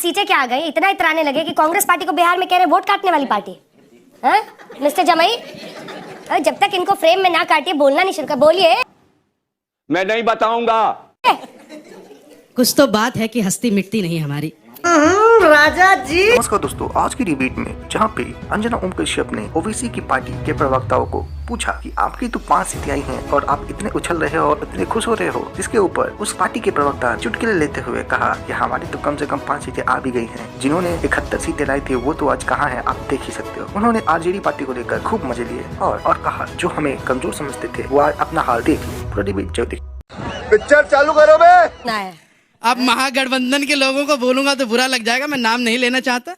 सीटें क्या आ गई, इतना इतराने लगे कि कांग्रेस पार्टी को बिहार में कह रहे वोट काटने वाली पार्टी है मिस्टर जमाई। जब तक इनको फ्रेम में ना काटिए बोलना नहीं शुरू कर। बोलिए। मैं नहीं बताऊंगा। कुछ तो बात है कि हस्ती मिटती नहीं हमारी। राजा जी। नमस्कार दोस्तों, आज की डिबेट में जहां पे अंजना ओम कश्यप ने ओवैसी की पार्टी के प्रवक्ताओं को पूछा कि आपकी तो 5 सीटें आई हैं और आप इतने उछल रहे हो और इतने खुश हो रहे हो, जिसके ऊपर उस पार्टी के प्रवक्ता चुटकुले लेते हुए कहा कि हमारी तो कम से कम 5 सीटें आ भी गई हैं। जिन्होंने 71 सीटें लाई थी वो तो आज कहाँ है, आप देख ही सकते हो। उन्होंने आरजेडी पार्टी को लेकर खूब मजे लिए और कहा जो हमें कमजोर समझते थे वो आज अपना हाल देख लिए। पूरा डिबेट जो देख। पिक्चर चालू करो बे। अब महागठबंधन के लोगों को बोलूंगा तो बुरा लग जाएगा, मैं नाम नहीं लेना चाहता।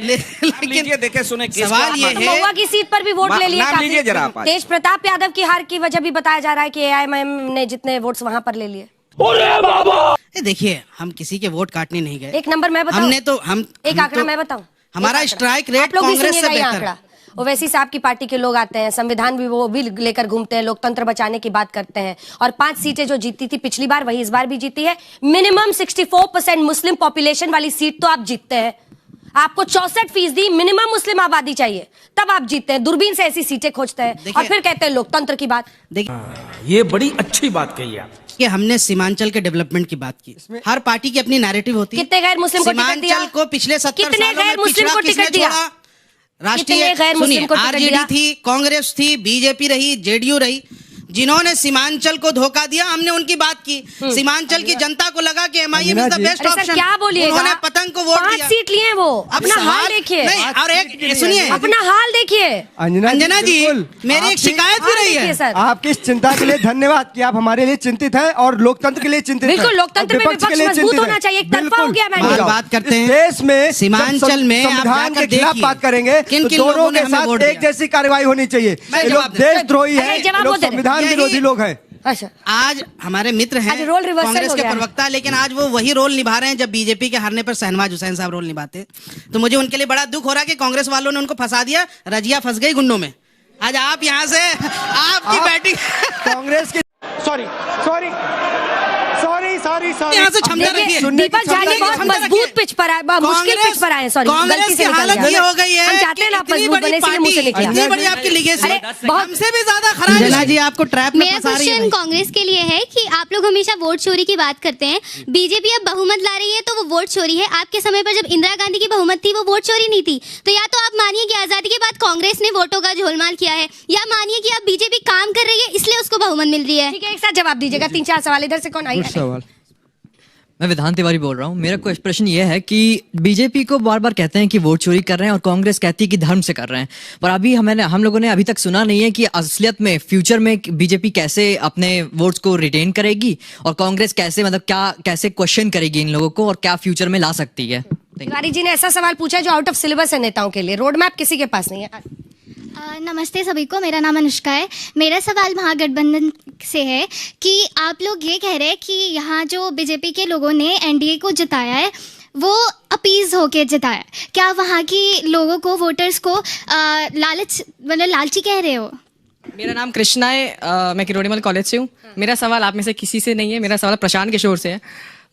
लेकिन देखे सुने सवाल ये है, महुआ की सीट पर भी वोट ले लिए। नाम लीजिए जरा आप। तेज प्रताप यादव की हार की वजह भी बताया जा रहा है कि एआईएमआईएम ने जितने वोट्स वहां पर ले लिए। देखिए हम किसी के वोट काटने नहीं गए। एक नंबर मैं बताऊं, हमने तो एक आंकड़ा मैं बताऊं, हमारा स्ट्राइक रेट आप लोग भी कांग्रेस से सुनिएगा ये बेहतर। आंकड़ा। ओवैसी साहब की पार्टी के लोग आते हैं, संविधान भी वो भी लेकर घूमते हैं, लोकतंत्र बचाने की बात करते हैं और 5 सीटें जो जीती थी पिछली बार वही इस बार भी जीती है। मिनिमम 64% मुस्लिम पॉपुलेशन वाली सीट तो आप जीतते हैं। आपको 64% मिनिमम मुस्लिम आबादी चाहिए तब आप जीतते हैं। दूरबीन से ऐसी सीटें खोजते हैं और फिर कहते हैं लोकतंत्र की बात। देखिए ये बड़ी अच्छी बात कही आप कि हमने सीमांचल के डेवलपमेंट की बात की। हर पार्टी की अपनी नैरेटिव होती है। कितने गैर मुस्लिम को टिकट दिया? सीमांचल को पिछले 70 कितने सालों में गैर मुस्लिम को टिकट दिया? राष्ट्रीय सुनिए, आरजेडी थी, कांग्रेस थी, बीजेपी रही, जेडीयू रही, जिन्होंने सीमांचल को धोखा दिया हमने उनकी बात की। सीमांचल की जनता को लगा कि MIM is the best option. क्या बोलिएगा? उन्होंने पतंग को वोट 5 दिया। सीट लिए वो। अपना हाल देखिए। और एक सुनिए, अपना हाल देखिए। अंजना जी मेरी एक शिकायत भी रही है सर। आपकी इस चिंता के लिए धन्यवाद कि आप हमारे लिए चिंतित हैं और लोकतंत्र के लिए चिंतित हैं। बिल्कुल, लोकतंत्र में विपक्ष मजबूत होना चाहिए। एक तरफा हो गया मैंने। बात करते हैं देश में सीमांचल में आप संविधान के जाकर खिलाफ देखिए बात करेंगे किन तो दोनों के साथ एक जैसी कार्रवाई होनी चाहिए। ये लोग देशद्रोही हैं, ये लोग संविधान विरोधी लोग हैं। अच्छा, आज हमारे मित्र हैं रोल रिवर्सल कांग्रेस हो के गया है। प्रवक्ता, लेकिन आज वो वही रोल निभा रहे हैं जब बीजेपी के हारने पर शहनवाज हुसैन साहब रोल निभाते। तो मुझे उनके लिए बड़ा दुख हो रहा है कि कांग्रेस वालों ने उनको फंसा दिया, रजिया फंस गई गुंडों में। आज आप यहाँ से आपकी बैटिंग कांग्रेस की सॉरी यहाँ से क्षमता रखिए। दीपक झा जी बहुत मजबूत पिच पर आए, मुश्किल पिच पर आए। सॉरी, कांग्रेस की हालत ये हो गई है। हम चाहते हैं ना आप मजबूत बने, इसलिए मुंह से निकला। इतनी बड़ी आपकी लीगेसी बहुत हमसे भी ज्यादा खराब। अंजना जी आपको ट्रैप में मेरा फंसा रही है। क्वेश्चन कांग्रेस के लिए है कि आप लोग हमेशा वोट चोरी की बात करते हैं। बीजेपी अब बहुमत ला रही है तो वो वोट चोरी है। आपके समय पर जब इंदिरा गांधी की बहुमत थी वो वोट चोरी नहीं थी। तो या तो आप मानिए कि आजादी के बाद कांग्रेस ने वोटों का झोलमाल किया है, या मानिए कि अब बीजेपी काम कर रही है इसलिए उसको बहुमत मिल रही है। ठीक है, एक साथ जवाब दीजिएगा। 3-4 सवाल इधर से। कौन आई? मैं विधान तिवारी बोल रहा हूँ। मेरा प्रश्न ये है कि बीजेपी को बार बार कहते हैं कि वोट चोरी कर रहे हैं और कांग्रेस कहती है कि धर्म से कर रहे हैं, पर अभी हम लोगों ने अभी तक सुना नहीं है कि असलियत में फ्यूचर में बीजेपी कैसे अपने वोट्स को रिटेन करेगी और कांग्रेस कैसे कैसे क्वेश्चन करेगी इन लोगों को और क्या फ्यूचर में ला सकती है। तिवारी जी ने ऐसा सवाल पूछा जो आउट ऑफ सिलेबस है नेताओं के लिए। रोड मैप किसी के पास नहीं है। नमस्ते सभी को, मेरा नाम अनुष्का है। मेरा सवाल महागठबंधन से है कि आप लोग ये कह रहे हैं कि यहाँ जो बीजेपी के लोगों ने एनडीए को जिताया है वो अपीज होके जिताया, क्या वहाँ की लोगों को, वोटर्स को लालची कह रहे हो? मेरा नाम कृष्णा है, मैं किरोड़ीमल कॉलेज से हूँ। मेरा सवाल आप में से किसी से नहीं है, मेरा सवाल प्रशांत किशोर से है।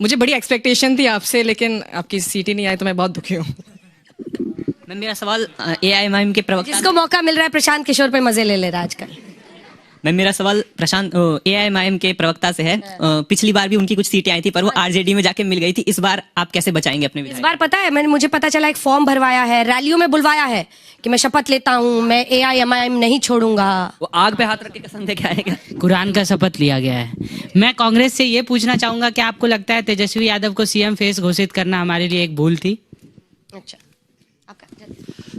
मुझे बड़ी एक्सपेक्टेशन थी आपसे, लेकिन आपकी सीट ही नहीं आई तो मैं बहुत दुखी हूँ। मेरा सवाल एआईएमआईएम के प्रवक्ता, जिसको मौका मिल रहा है प्रशांत किशोर पे मजे ले रहा है आजकल। मेरा सवाल प्रशांत एआईएमआईएम के प्रवक्ता से है। पिछली बार भी उनकी कुछ सीटें आई थी पर वो आरजेडी में जाके मिल गई थी। इस बार आप कैसे बचाएंगे अपने विधायक? इस बार पता है, मुझे पता चला एक फॉर्म भरवाया है, रैलियों में बुलवाया है कि मैं शपथ लेता हूँ मैं एआईएमआईएम नहीं छोड़ूंगा। वो आग पे हाथ रख के कसम दे के आएगा। कुरान का शपथ लिया गया है। मैं कांग्रेस से ये पूछना चाहूंगा कि आपको लगता है तेजस्वी यादव को सीएम फेस घोषित करना हमारे लिए एक भूल थी? अच्छा,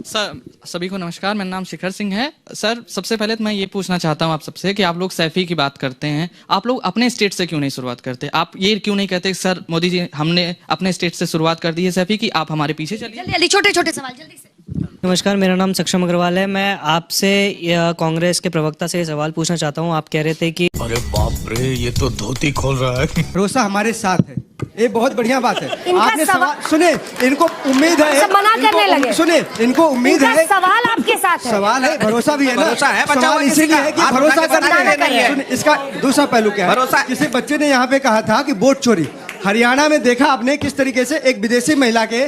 सर सभी को नमस्कार, मेरा नाम शिखर सिंह है। सर सबसे पहले तो मैं ये पूछना चाहता हूँ आप सबसे कि आप लोग सैफी की बात करते हैं, आप लोग अपने स्टेट से क्यों नहीं शुरुआत करते? आप ये क्यों नहीं कहते सर मोदी जी हमने अपने स्टेट से शुरुआत कर दी है सैफी की, आप हमारे पीछे चलिए। जल्दी छोटे छोटे सवाल जल्दी से। नमस्कार, मेरा नाम सक्षम अग्रवाल है। मैं आपसे कांग्रेस के प्रवक्ता से ये सवाल पूछना चाहता हूँ। आप कह रहे थे कि अरे बाप रे, ये तो धोती खोल रहा है। भरोसा हमारे साथ है, ये बहुत बढ़िया बात है। इनका आपने सवाल सुने, इनको उम्मीद है, सब मना करने लगे। सुने, इनको उम्मीद इनका है, सवाल आपके साथ है। सवाल है, भरोसा भी है ना। भरोसा है, बच्चा सवाल हुआ इसीलिए है कि भरोसा करना नहीं है। इसका दूसरा पहलू क्या है? भरोसा। किसी बच्चे ने यहाँ पे कहा था कि वोट चोरी, हरियाणा में देखा आपने किस तरीके से एक विदेशी महिला के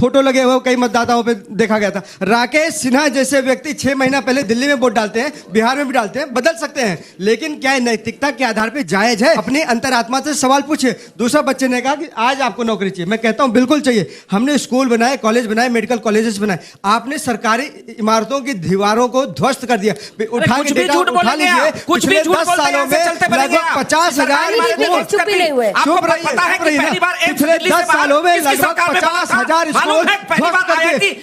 फोटो लगे हुए कई मतदाताओं पे देखा गया था। राकेश सिन्हा जैसे व्यक्ति 6 महीना पहले दिल्ली में वोट डालते हैं, बिहार में भी डालते हैं, बदल सकते हैं, लेकिन क्या नैतिकता के आधार पे जायज है? अपनी अंतरात्मा से सवाल पूछे। दूसरा बच्चे ने कहा कि आज आपको नौकरी चाहिए, मैं कहता हूं बिल्कुल चाहिए। हमने स्कूल बनाए, कॉलेज बनाए, मेडिकल कॉलेजेस बनाए, आपने सरकारी इमारतों की दीवारों को ध्वस्त कर दिया। उठा के डेटा उठा लीजिए, पिछले 10 सालों में लगभग 50,000 पिछले 10 सालों में लगभग 50,000 स्कूल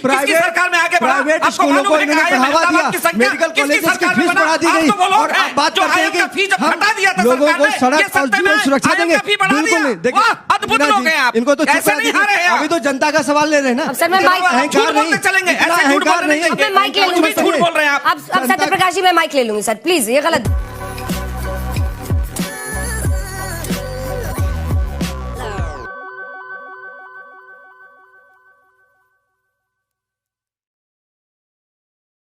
प्राइवेट स्कूलों को इन्होंने बढ़ावा दिया, मेडिकल कॉलेजेस की फीस बढ़ा दी गई, और आप बात करते हैं कि हम लोगों को सड़क और जीवन सुरक्षा देंगे। बिल्कुल नहीं। देखिए अद्भुत लोग हैं आप, इनको तो ऐसे नहीं हारे हैं। अभी तो जनता का सवाल ले रहे हैं ना। सर मैं माइक अहंकार नहीं चलेंगे, इतना ऐसे झूठ अहंकार बोलने नहीं। नहीं। माइक ले लूंगी, झूठ बोल रहे हैं आप। अब सत्यप्रकाश जी मैं माइक ले लूंगी सर, प्लीज, ये गलत